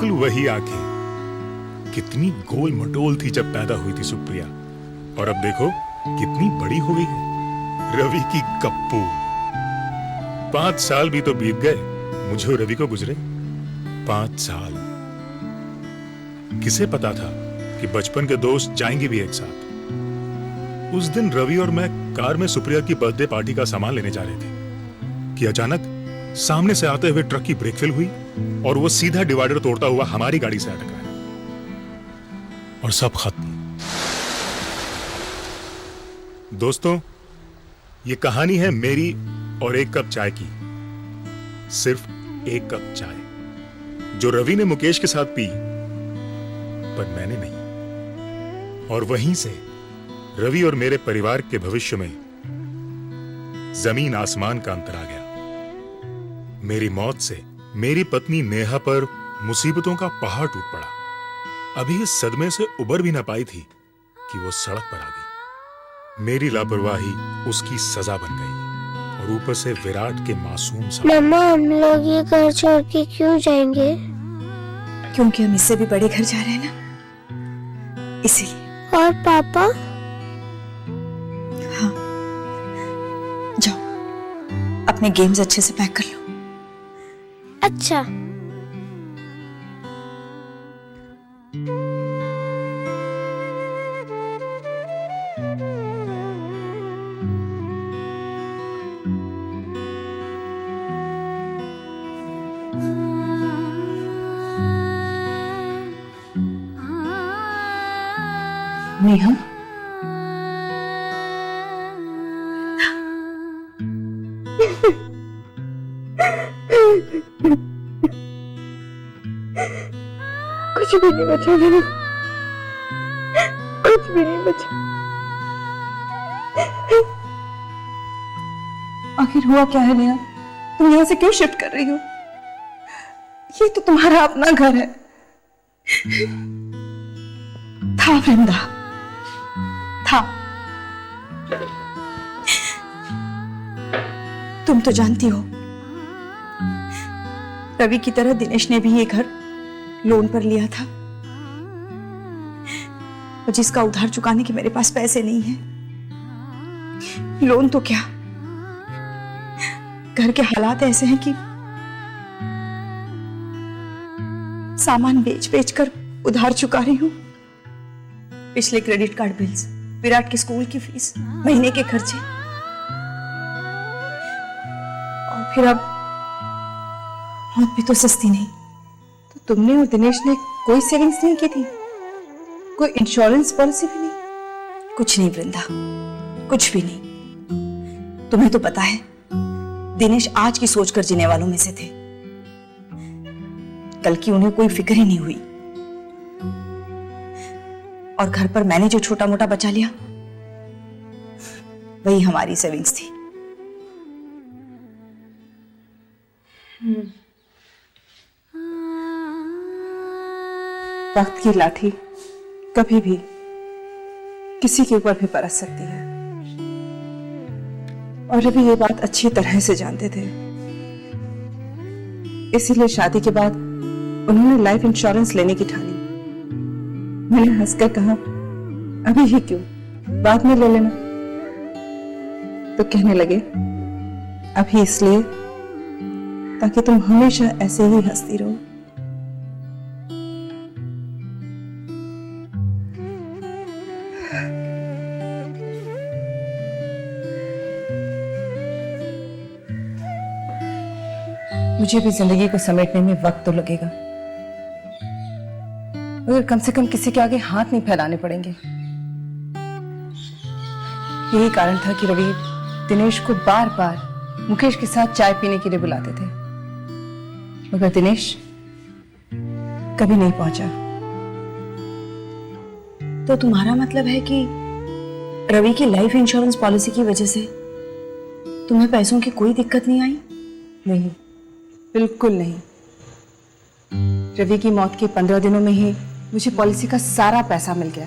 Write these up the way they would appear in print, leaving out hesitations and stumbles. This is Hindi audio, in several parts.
बिल्कुल वही आंखें। कितनी गोल मटोल थी जब पैदा हुई थी सुप्रिया, और अब देखो कितनी बड़ी हो गई है। रवि की कप्पू। 5 साल भी तो बीत गए मुझे और रवि को गुजरे। 5 साल। किसे पता था कि बचपन के दोस्त जाएंगे भी एक साथ। उस दिन रवि और मैं कार में सुप्रिया की बर्थडे पार्टी का सामान लेने जा रहे थे कि अचानक सामने से आते हुए ट्रक की ब्रेक फेल हुई और वो सीधा डिवाइडर तोड़ता हुआ हमारी गाड़ी से टकराया और सब खत्म। दोस्तों, ये कहानी है मेरी और एक कप चाय की। सिर्फ एक कप चाय जो रवि ने मुकेश के साथ पी, पर मैंने नहीं। और वहीं से रवि और मेरे परिवार के भविष्य में जमीन आसमान का अंतर आ गया। मेरी मौत से मेरी पत्नी नेहा पर मुसीबतों का पहाड़ टूट पड़ा। अभी इस सदमे से उबर भी ना पाई थी कि वो सड़क पर आ गई। मेरी लापरवाही उसकी सजा बन गई और ऊपर से विराट के मासूम सा। मम्मा, हम लोग ये घर छोड़ के क्यों जाएंगे? क्योंकि हम इससे भी बड़े घर जा रहे हैं ना, इसीलिए। और पापा? हाँ, जाओ अपने गेम्स अच्छे से पैक कर लो। अच्छा। नेहा, कुछ भी नहीं बचा मेरे, कुछ भी नहीं बचा। आखिर हुआ क्या है नेहा? तुम यहाँ से क्यों शिफ्ट कर रही हो? ये तो तुम्हारा अपना घर है। था वृंदा, था। तुम तो जानती हो, रवि की तरह दिनेश ने भी ये घर लोन पर लिया था, और जिसका उधार चुकाने के मेरे पास पैसे नहीं है। लोन तो क्या, घर के हालात ऐसे हैं कि सामान बेच बेच कर उधार चुका रही हूं। पिछले क्रेडिट कार्ड बिल्स, विराट के स्कूल की फीस, महीने के खर्चे, और फिर अब मौत भी तो सस्ती नहीं। तो तुमने और दिनेश ने कोई सेविंग्स नहीं की थी? कोई इंश्योरेंस पॉलिसी भी नहीं? कुछ नहीं वृंदा, कुछ भी नहीं। तुम्हें तो पता है दिनेश आज की सोचकर जीने वालों में से थे। कल की उन्हें कोई फिक्र ही नहीं हुई। और घर पर मैंने जो छोटा मोटा बचा लिया, वही हमारी सेविंग्स थी। वक्त की लाठी कभी भी किसी के ऊपर भी बरस सकती है, और रवि ये बात अच्छी तरह से जानते थे। इसीलिए शादी के बाद उन्होंने लाइफ इंश्योरेंस लेने की ठानी। मैंने हंसकर कहा, अभी ही क्यों, बाद में ले लेना। तो कहने लगे, अभी इसलिए ताकि तुम हमेशा ऐसे ही हंसती रहो। मुझे भी जिंदगी को समेटने में वक्त तो लगेगा, मगर कम से कम किसी के आगे हाथ नहीं फैलाने पड़ेंगे। यही कारण था कि रवि दिनेश को बार बार मुकेश के साथ चाय पीने के लिए बुलाते थे, मगर दिनेश कभी नहीं पहुंचा। तो तुम्हारा मतलब है कि रवि की लाइफ इंश्योरेंस पॉलिसी की वजह से तुम्हें पैसों की कोई दिक्कत नहीं आई? नहीं, बिल्कुल नहीं। रवि की मौत के 15 दिनों में ही मुझे पॉलिसी का सारा पैसा मिल गया,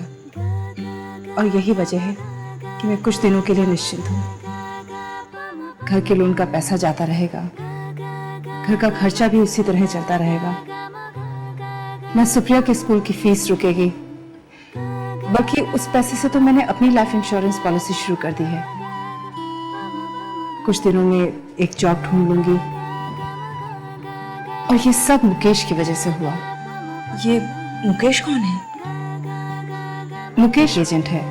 और यही वजह है कि मैं कुछ दिनों के लिए निश्चिंत हूँ। घर के लोन का पैसा जाता रहेगा, घर का खर्चा भी उसी तरह चलता रहेगा, ना सुप्रिया के स्कूल की फीस रुकेगी, बल्कि उस पैसे से तो मैंने अपनी लाइफ इंश्योरेंस पॉलिसी शुरू कर दी है। कुछ दिनों में एक जॉब ढूंढ लूंगी, और ये सब मुकेश की वजह से हुआ। ये मुकेश कौन है? मुकेश एजेंट है।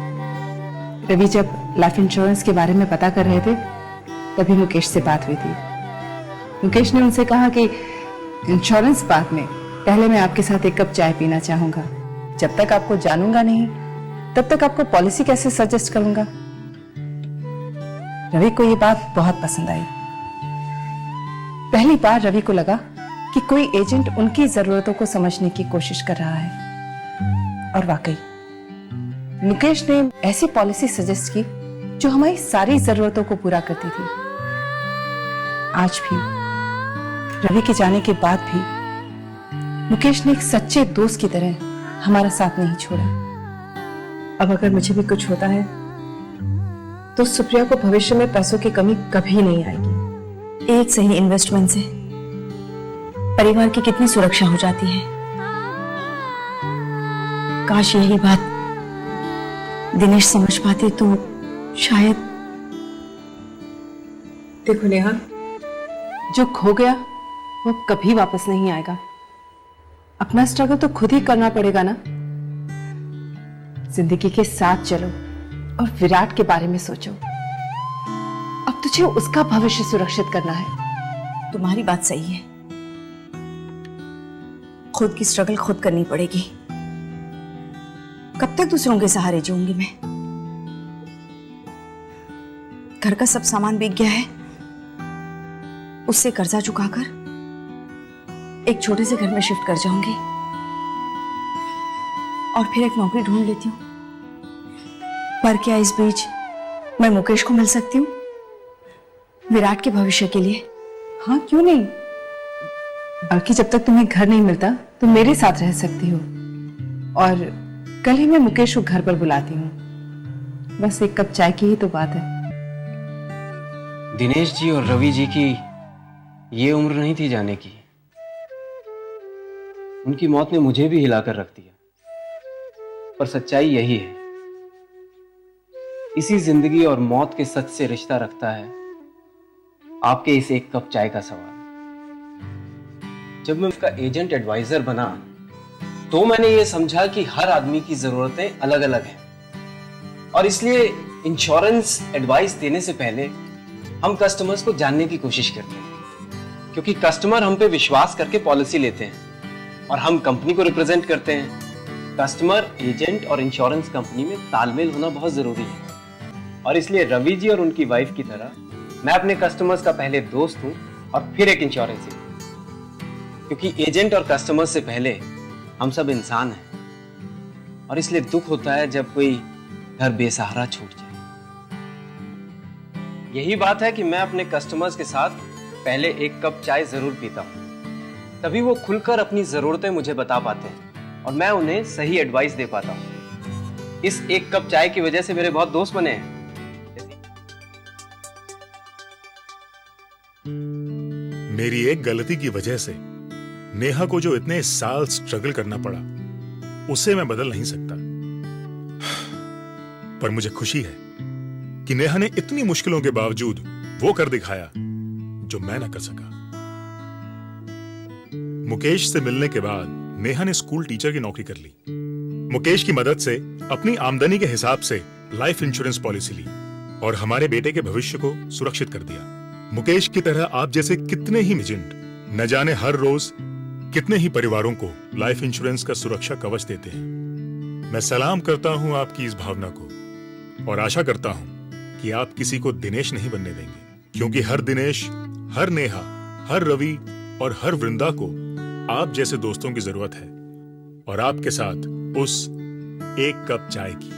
रवि जब लाइफ इंश्योरेंस के बारे में पता कर रहे थे, तभी मुकेश से बात हुई थी। मुकेश ने उनसे कहा कि इंश्योरेंस बाद में, पहले मैं आपके साथ एक कप चाय पीना चाहूंगा। जब तक आपको जानूंगा नहीं, तब तक आपको पॉलिसी कैसे सजेस्ट करूंगा। रवि को ये बात बहुत पसंद आई। पहली बार रवि को लगा कि कोई एजेंट उनकी जरूरतों को समझने की कोशिश कर रहा है। और वाकई मुकेश ने ऐसी पॉलिसी सजेस्ट की जो हमारी सारी जरूरतों को पूरा करती थी। आज भी, रवि के जाने के बाद भी, मुकेश ने एक सच्चे दोस्त की तरह हमारा साथ नहीं छोड़ा। अब अगर मुझे भी कुछ होता है तो सुप्रिया को भविष्य में पैसों की कमी कभी नहीं आएगी। एक सही इन्वेस्टमेंट से परिवार की कितनी सुरक्षा हो जाती है। काश यही बात दिनेश समझ पाते तो शायद। देखो नेहा, जो खो गया वो कभी वापस नहीं आएगा। अपना स्ट्रगल तो खुद ही करना पड़ेगा ना। जिंदगी के साथ चलो और विराट के बारे में सोचो। अब तुझे उसका भविष्य सुरक्षित करना है। तुम्हारी बात सही है, खुद की स्ट्रगल खुद करनी पड़ेगी। कब तक दूसरों के सहारे जीऊंगी मैं? घर का सब सामान बिक गया है, उससे कर्जा चुकाकर एक छोटे से घर में शिफ्ट कर जाऊंगी और फिर एक नौकरी ढूंढ लेती हूँ। पर क्या इस बीच मैं मुकेश को मिल सकती हूँ विराट के भविष्य के लिए? हाँ, क्यों नहीं। बल्कि जब तक तुम्हें घर नहीं मिलता तुम मेरे साथ रह सकती हो। और कल ही मैं मुकेश को घर पर बुलाती हूँ। बस एक कप चाय की ही तो बात है। दिनेश जी और रवि जी की ये उम्र नहीं थी जाने की। उनकी मौत ने मुझे भी हिलाकर रख दिया। पर सच्चाई यही है, इसी जिंदगी और मौत के सच से रिश्ता रखता है आपके इस एक कप चाय का सवाल। जब मैं उसका एजेंट एडवाइजर बना तो मैंने ये समझा कि हर आदमी की जरूरतें अलग अलग हैं, और इसलिए इंश्योरेंस एडवाइस देने से पहले हम कस्टमर्स को जानने की कोशिश करते हैं, क्योंकि कस्टमर हम पे विश्वास करके पॉलिसी लेते हैं और हम कंपनी को रिप्रेजेंट करते हैं। कस्टमर, एजेंट और इंश्योरेंस कंपनी में तालमेल होना बहुत जरूरी है, और इसलिए रवि जी और उनकी वाइफ की तरह मैं अपने कस्टमर्स का पहले दोस्त हूं और फिर एक इंश्योरेंस एजेंट, क्योंकि एजेंट और कस्टमर से पहले हम सब इंसान हैं, और इसलिए दुख होता है जब कोई घर बेसहारा छूट जाए। यही बात है कि मैं अपने कस्टमर्स के साथ पहले एक कप चाय जरूर पीता हूं, तभी वो खुलकर अपनी जरूरतें मुझे बता पाते हैं और मैं उन्हें सही एडवाइस दे पाता हूं। इस एक कप चाय की वजह से मेरे बहुत दोस्त बने हैं। मेरी एक गलती की वजह से नेहा को जो इतने साल स्ट्रगल करना पड़ा, उसे मैं बदल नहीं सकता। पर मुझे खुशी है कि नेहा ने इतनी मुश्किलों के बावजूद वो कर दिखाया जो मैं ना कर सका। मुकेश से मिलने के बाद नेहा ने स्कूल टीचर की नौकरी कर ली। मुकेश की मदद से अपनी आमदनी के हिसाब से लाइफ इंश्योरेंस पॉलिसी ली और हमारे बेटे के भविष्य को सुरक्षित कर दिया। मुकेश की तरह आप जैसे कितने ही एजेंट न जाने हर रोज कितने ही परिवारों को लाइफ इंश्योरेंस का सुरक्षा कवच देते हैं। मैं सलाम करता हूं आपकी इस भावना को और आशा करता हूं कि आप किसी को दिनेश नहीं बनने देंगे, क्योंकि हर दिनेश, हर नेहा, हर रवि और हर वृंदा को आप जैसे दोस्तों की जरूरत है, और आपके साथ उस एक कप चाय की।